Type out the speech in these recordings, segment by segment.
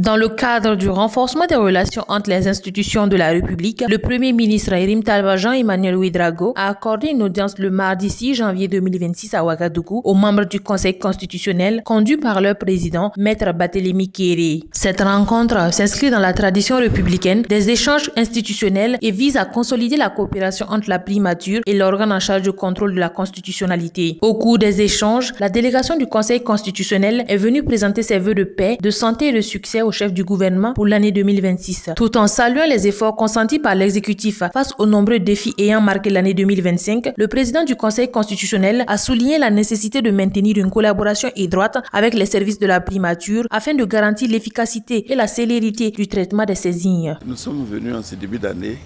Dans le cadre du renforcement des relations entre les institutions de la République, le Premier ministre Airim Talba Jean-Emmanuel Ouédraogo a accordé une audience le mardi 6 janvier 2026 à Ouagadougou aux membres du Conseil constitutionnel conduit par leur président, Maître Barthélémy Kéré. Cette rencontre s'inscrit dans la tradition républicaine des échanges institutionnels et vise à consolider la coopération entre la primature et l'organe en charge du contrôle de la constitutionnalité. Au cours des échanges, la délégation du Conseil constitutionnel est venue présenter ses vœux de paix, de santé et de succès au chef du gouvernement pour l'année 2026, tout en saluant les efforts consentis par l'exécutif face aux nombreux défis ayant marqué l'année 2025. Le président du Conseil constitutionnel a souligné la nécessité de maintenir une collaboration étroite avec les services de la primature afin de garantir l'efficacité et la célérité du traitement des saisines. Nous sommes venus en ce début d'année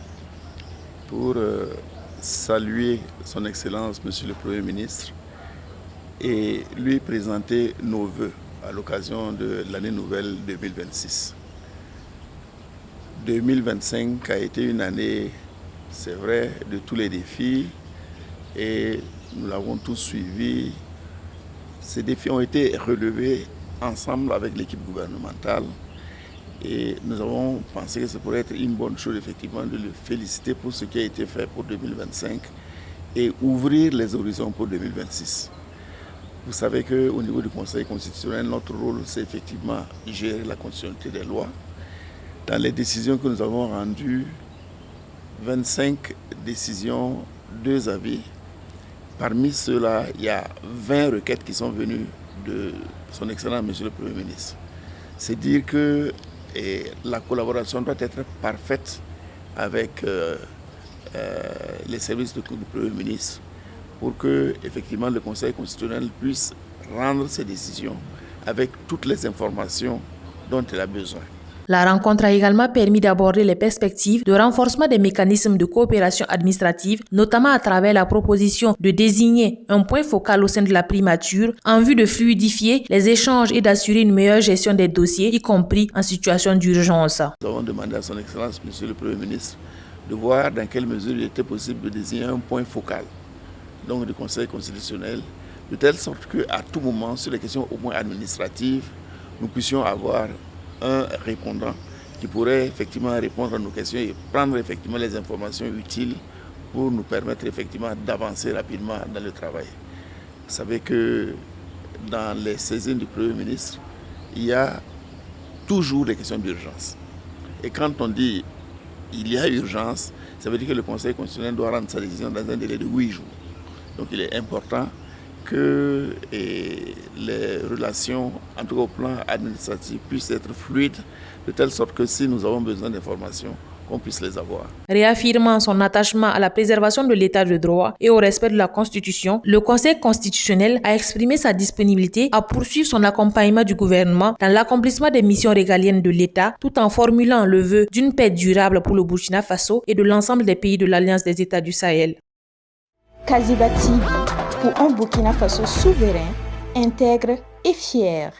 pour saluer son Excellence, Monsieur le Premier ministre, et lui présenter nos vœux à l'occasion de l'année nouvelle 2026. 2025 a été une année, c'est vrai, de tous les défis et nous l'avons tous suivi. Ces défis ont été relevés ensemble avec l'équipe gouvernementale et nous avons pensé que ça pourrait être une bonne chose effectivement de le féliciter pour ce qui a été fait pour 2025 et ouvrir les horizons pour 2026. Vous savez qu'au niveau du Conseil constitutionnel, notre rôle, c'est effectivement gérer la constitutionnalité des lois. Dans les décisions que nous avons rendues, 25 décisions, 2 avis. Parmi ceux-là, il y a 20 requêtes qui sont venues de son Excellence, Monsieur le Premier ministre. C'est dire que la collaboration doit être parfaite avec les services du Premier ministre, pour que effectivement le Conseil constitutionnel puisse rendre ses décisions avec toutes les informations dont il a besoin. La rencontre a également permis d'aborder les perspectives de renforcement des mécanismes de coopération administrative, notamment à travers la proposition de désigner un point focal au sein de la primature en vue de fluidifier les échanges et d'assurer une meilleure gestion des dossiers, y compris en situation d'urgence. Nous avons demandé à son Excellence, Monsieur le Premier ministre, de voir dans quelle mesure il était possible de désigner un point focal donc du Conseil constitutionnel, de telle sorte qu'à tout moment, sur les questions au moins administratives, nous puissions avoir un répondant qui pourrait effectivement répondre à nos questions et prendre effectivement les informations utiles pour nous permettre effectivement d'avancer rapidement dans le travail. Vous savez que dans les saisines du Premier ministre, il y a toujours des questions d'urgence. Et quand on dit il y a urgence, ça veut dire que le Conseil constitutionnel doit rendre sa décision dans un délai de 8 jours. Donc il est important que les relations, en tout cas au plan administratif, puissent être fluides, de telle sorte que si nous avons besoin d'informations, qu'on puisse les avoir. Réaffirmant son attachement à la préservation de l'état de droit et au respect de la Constitution, le Conseil constitutionnel a exprimé sa disponibilité à poursuivre son accompagnement du gouvernement dans l'accomplissement des missions régaliennes de l'État, tout en formulant le vœu d'une paix durable pour le Burkina Faso et de l'ensemble des pays de l'Alliance des États du Sahel. Kaziba TV, pour un Burkina Faso souverain, intègre et fier.